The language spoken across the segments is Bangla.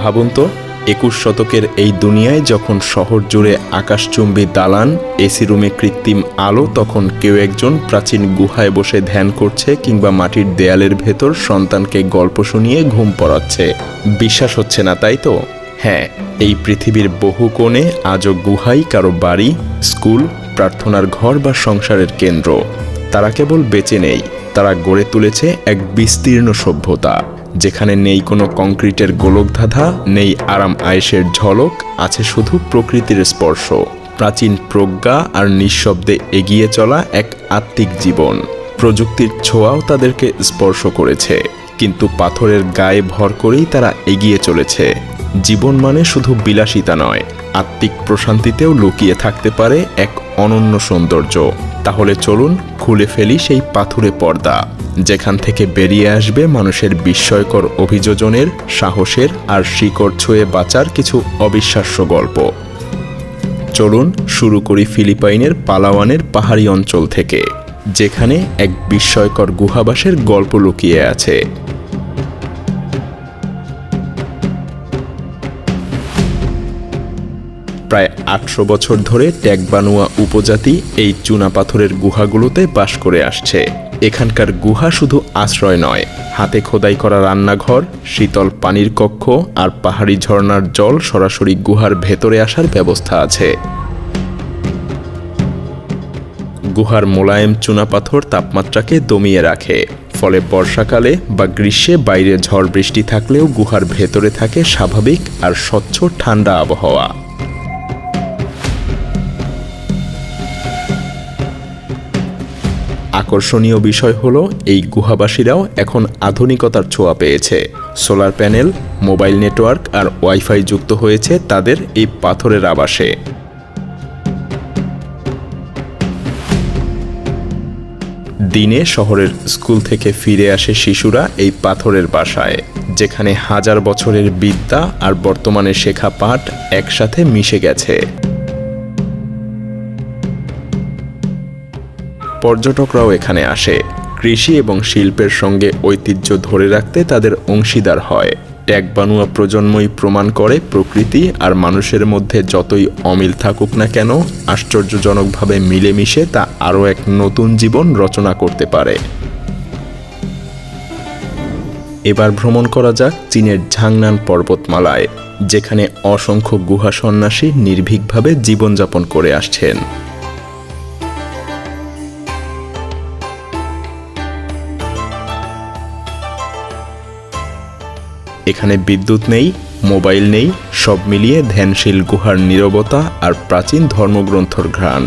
ভাবুন তো, ২১ শতকের এই দুনিয়ায় যখন শহর জুড়ে আকাশচুম্বী দালান, এসি রুমে কৃত্রিম আলো, তখন কেউ একজন প্রাচীন গুহায় বসে ধ্যান করছে কিংবা মাটির দেয়ালের ভেতর সন্তানকে গল্প শুনিয়ে ঘুম পড়াচ্ছে। বিশ্বাস হচ্ছে না, তাই তো? হ্যাঁ, এই পৃথিবীর বহু কোণে আজও গুহাই কারো বাড়ি, স্কুল, প্রার্থনার ঘর বা সংসারের কেন্দ্র। তারা কেবল বেঁচে নেই, তারা গড়ে তুলেছে এক বিস্তীর্ণ সভ্যতা, যেখানে নেই কোনো কংক্রিটের গোলকধাঁধা, নেই আরাম আয়েশের ঝলক, আছে শুধু প্রকৃতির স্পর্শ, প্রাচীন প্রজ্ঞা আর নিঃশব্দে এগিয়ে চলা এক আত্মিক জীবন। প্রযুক্তির ছোঁয়াও তাদেরকে স্পর্শ করেছে, কিন্তু পাথরের গায়ে ভর করেই তারা এগিয়ে চলেছে। জীবন মানে শুধু বিলাসিতা নয়, আত্মিক প্রশান্তিতেও লুকিয়ে থাকতে পারে এক অনন্য সৌন্দর্য। তাহলে চলুন খুলে ফেলি সেই পাথুরে পর্দা, যেখান থেকে বেরিয়ে আসবে মানুষের বিস্ময়কর অভিযোজনের, সাহসের আর শিকড় ছুঁয়ে বাঁচার কিছু অবিশ্বাস্য গল্প। চলুন শুরু করি ফিলিপাইনের পালাওয়ানের পাহাড়ি অঞ্চল থেকে, যেখানে এক বিস্ময়কর গুহাবাসের গল্প লুকিয়ে আছে। প্রায় ৮০০ বছর ধরে ট্যাগবানুয়া উপজাতি এই চুনাপাথরের গুহাগুলোতে বাস করে আসছে। এখানকার গুহা শুধু আশ্রয় নয়, হাতে খোদাই করা রান্নাঘর, শীতল পানির কক্ষ আর পাহাড়ি ঝর্ণার জল সরাসরি গুহার ভেতরে আসার ব্যবস্থা আছে। গুহার মোলায়েম চুনাপাথর তাপমাত্রাকে দমিয়ে রাখে, ফলে বর্ষাকালে বা গ্রীষ্মে বাইরে ঝড় বৃষ্টি থাকলেও গুহার ভেতরে থাকে স্বাভাবিক আর স্বচ্ছ ঠান্ডা আবহাওয়া। আকর্ষণীয় বিষয় হলো, এই গুহাবাসীরাও এখন আধুনিকতার ছোঁয়া পেয়েছে। সোলার প্যানেল, মোবাইল নেটওয়ার্ক আর ওয়াইফাই যুক্ত হয়েছে তাদের এই পাথরের আবাসে। দিনে শহরের স্কুল থেকে ফিরে আসে শিশুরা এই পাথরের বাসায়, যেখানে হাজার বছরের বিদ্যা আর বর্তমানে শেখা পাঠ একসাথে মিশে গেছে। পর্যটকরাও এখানে আসে, কৃষি এবং শিল্পের সঙ্গে ঐতিহ্য ধরে রাখতে তাদের অংশীদার হয়। ট্যাগবানুয়া প্রজন্মই প্রমাণ করে, প্রকৃতি আর মানুষের মধ্যে যতই অমিল থাকুক না কেন, আশ্চর্যজনকভাবে মিলেমিশে তা আরও এক নতুন জীবন রচনা করতে পারে। এবার ভ্রমণ করা যাক চীনের ঝাংনান পর্বতমালায়, যেখানে অসংখ্য গুহা সন্ন্যাসী নির্ভীকভাবে জীবনযাপন করে আসছেন। এখানে বিদ্যুৎ নেই, মোবাইল নেই, সব মিলিয়ে ধ্যানশীল গুহার নীরবতা আর প্রাচীন ধর্মগ্রন্থর ঘ্রাণ।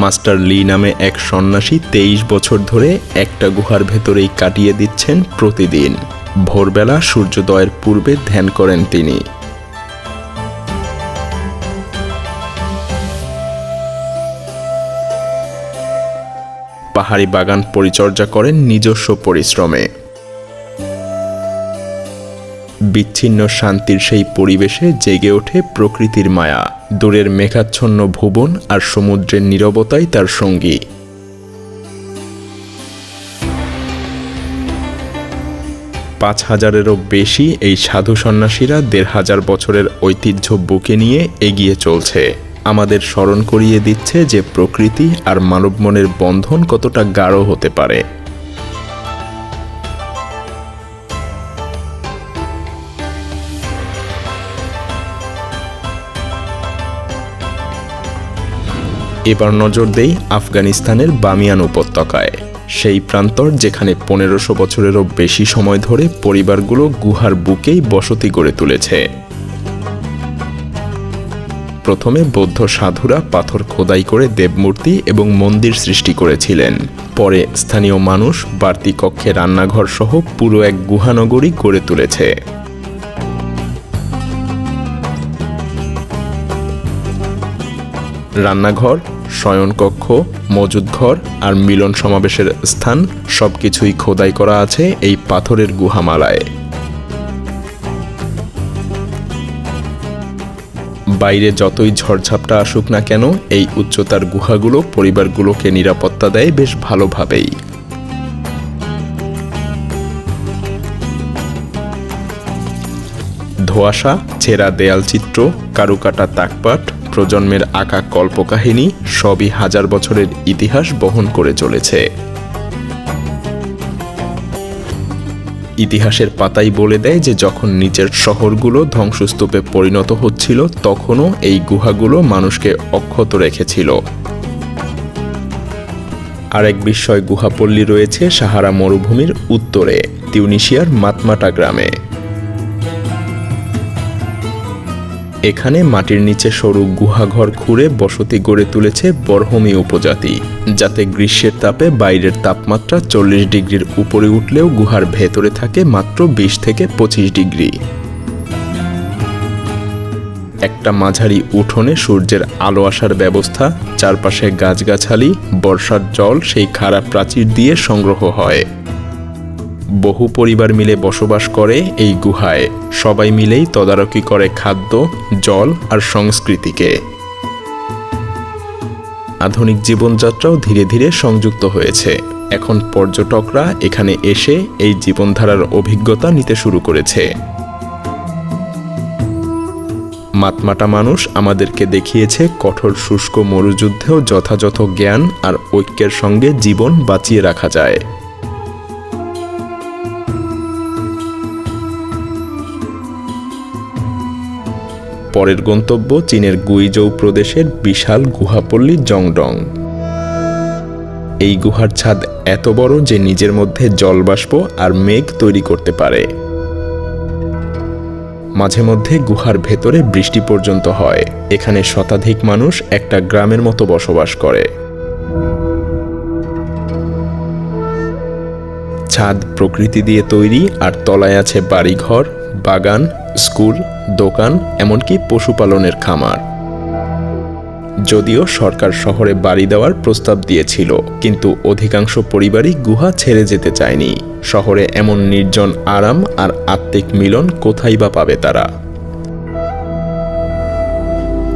মাস্টার লি নামে এক সন্ন্যাসী ২৩ বছর ধরে একটা গুহার ভেতরেই কাটিয়ে দিচ্ছেন প্রতিদিন। ভোরবেলা সূর্যোদয়ের পূর্বে ধ্যান করেন তিনি। পাহাড়ি বাগান পরিচর্যা করেন নিজস্ব পরিশ্রমে। বিচ্ছিন্ন শান্তির সেই পরিবেশে জেগে ওঠে প্রকৃতির মায়া। দূরের মেঘাচ্ছন্ন ভুবন আর সমুদ্রের নীরবতাই তার সঙ্গী। পাঁচ হাজারেরও বেশি এই সাধু সন্ন্যাসীরা ১৫০০ বছরের ঐতিহ্য বুকে নিয়ে এগিয়ে চলছে, আমাদের স্মরণ করিয়ে দিচ্ছে যে প্রকৃতি আর মানব মনের বন্ধন কতটা গাঢ় হতে পারে। এবার নজর দেই আফগানিস্তানের বামিয়ান উপত্যকায়, সেই প্রান্তর যেখানে ১৫০০ বছরেরও বেশি সময় ধরে পরিবারগুলো গুহার বুকেই বসতি গড়ে তুলেছে। প্রথমে বৌদ্ধ সাধুরা পাথর খোদাই করে দেবমূর্তি এবং মন্দির সৃষ্টি করেছিলেন। পরে স্থানীয় মানুষ বাড়তি কক্ষে রান্নাঘর সহ পুরো এক গুহানগরী গড়ে তুলেছে। রান্নাঘর, শয়নকক্ষ, মজুদ ঘর আর মিলন সমাবেশের স্থান সবকিছুই খোদাই করা আছে এই পাথরের গুহামালায়। বাইরে যতই ঝড়ঝাপটা আসুক না কেন, এই উচ্চতার গুহাগুলো পরিবারগুলোকে নিরাপত্তা দেয় বেশ ভালোভাবেই। ধোঁয়াশা, ছেঁড়া দেয়ালচিত্র, কারুকাটা তাকপাট, প্রজন্মের আঁকা কল্পকাহিনী সবই হাজার বছরের ইতিহাস বহন করে চলেছে। ইতিহাসের পাতাই বলে দেয় যে যখন নিচের শহরগুলো ধ্বংসস্তূপে পরিণত হচ্ছিল তখনও এই গুহাগুলো মানুষকে অক্ষত রেখেছিল। আরেক বিস্ময় গুহাপল্লী রয়েছে সাহারা মরুভূমির উত্তরে তিউনিসিয়ার মাতমাটা গ্রামে। এখানে মাটির নিচে সরু গুহাঘর খুঁড়ে বসতি গড়ে তুলেছে বরহমি উপজাতি, যাতে গ্রীষ্মের তাপে বাইরের তাপমাত্রা 40 ডিগ্রির উপরে উঠলেও গুহার ভেতরে থাকে মাত্র 20 থেকে 25 ডিগ্রি। একটা মাঝারি উঠোনে সূর্যের আলো আসার ব্যবস্থা, চারপাশে গাছগাছালি, বর্ষার জল সেই খাড়া প্রাচীর দিয়ে সংগ্রহ হয়। বহু পরিবার মিলে বসবাস করে এই গুহায়, সবাই মিলেই তদারকি করে খাদ্য, জল আর সংস্কৃতিকে। আধুনিক জীবনযাত্রাও ধীরে ধীরে সংযুক্ত হয়েছে। এখন পর্যটকরা এখানে এসে এই জীবনধারার অভিজ্ঞতা নিতে শুরু করেছে। মাতমাটা মানুষ আমাদেরকে দেখিয়েছে কঠোর শুষ্ক মরুযুদ্ধেও যথাযথ জ্ঞান আর ঐক্যের সঙ্গে জীবন বাঁচিয়ে রাখা যায়। পরের গন্তব্য চীনের গুইজৌ প্রদেশের বিশাল গুহাপল্লী জংডং। এই গুহার ছাদ এত বড় যে নিজের মধ্যে জলবাষ্প আর মেঘ তৈরি করতে পারে। মাঝে মধ্যে গুহার ভেতরে বৃষ্টি পর্যন্ত হয়। এখানে শতাধিক মানুষ একটা গ্রামের মতো বসবাস করে। ছাদ প্রকৃতি দিয়ে তৈরি আর তলায় আছে বাড়িঘর, বাগান, স্কুল, দোকান, এমনকি পশুপালনের খামার। যদিও সরকার শহরে বাড়ি দেওয়ার প্রস্তাব দিয়েছিল, কিন্তু অধিকাংশ পরিবারই গুহা ছেড়ে যেতে চায়নি। শহরে এমন নির্জন আরাম আর আত্মিক মিলন কোথায় বা পাবে তারা।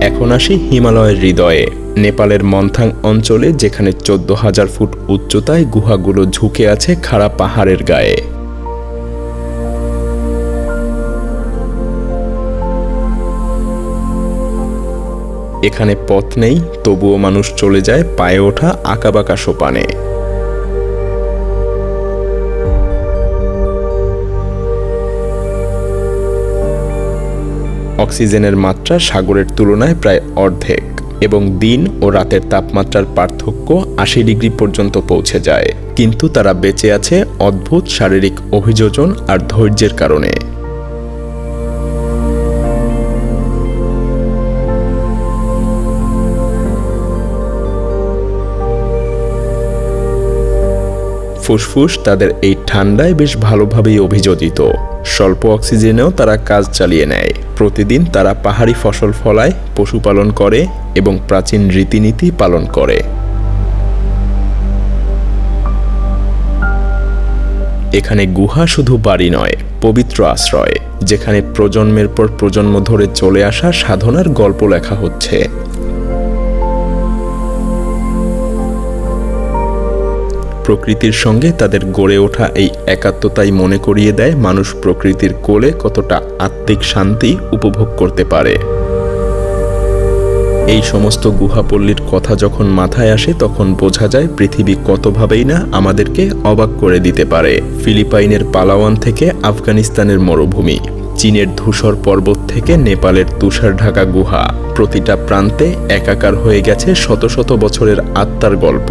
এখন আসি হিমালয়ের হৃদয়ে, নেপালের মন্থাং অঞ্চলে, যেখানে 14,000 ফুট উচ্চতায় গুহাগুলো ঝুঁকে আছে খাড়া পাহাড়ের গায়ে। এখানে পথ নেই, তবুও মানুষ চলে যায় পায়ে ওঠা আঁকাবাঁকা সোপানে। অক্সিজেনের মাত্রা সাগরের তুলনায় প্রায় অর্ধেক, এবং দিন ও রাতের তাপমাত্রার পার্থক্য 80 ডিগ্রি পর্যন্ত পৌঁছে যায়। কিন্তু তারা বেঁচে আছে অদ্ভুত শারীরিক অভিযোজন আর ধৈর্যের কারণে। ফুসফুস তাদের এই ঠান্ডায় বেশ ভালোভাবেই অভিযোজিত। স্বল্প অক্সিজেনেও তারা কাজ চালিয়ে নেয়। প্রতিদিন তারা পাহাড়ি ফসল ফলায়, পশুপালন করে এবং প্রাচীন রীতিনীতি পালন করে। এখানে গুহা শুধু বাড়ি নয়, পবিত্র আশ্রয়, যেখানে প্রজন্মের পর প্রজন্ম ধরে চলে আসা সাধনার গল্প লেখা হচ্ছে। প্রকৃতির সঙ্গে তাদের গড়ে ওঠা এই একাত্মতাই মনে করিয়ে দেয় মানুষ প্রকৃতির কোলে কতটা আত্মিক শান্তি উপভোগ করতে পারে। এই সমস্ত গুহাপল্লীর কথা যখন মাথায় আসে তখন বোঝা যায় পৃথিবী কতভাবেই না আমাদেরকে অবাক করে দিতে পারে। ফিলিপাইনের পালাওয়ান থেকে আফগানিস্তানের মরুভূমি, চীনের ধূসর পর্বত থেকে নেপালের তুষার ঢাকা গুহা, প্রতিটা প্রান্তে একাকার হয়ে গেছে শত শত বছরের আত্মার গল্প।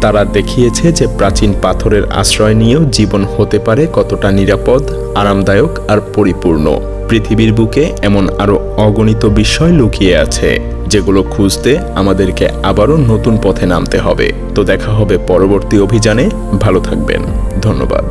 তারা দেখিয়েছে যে প্রাচীন পাথরের আশ্রয় নিয়েও জীবন হতে পারে কতটা নিরাপদ, আরামদায়ক আর পরিপূর্ণ। পৃথিবীর বুকে এমন আরও অগণিত বিষয় লুকিয়ে আছে, যেগুলো খুঁজতে আমাদেরকে আবারও নতুন পথে নামতে হবে। তো দেখা হবে পরবর্তী অভিযানে। ভালো থাকবেন। ধন্যবাদ।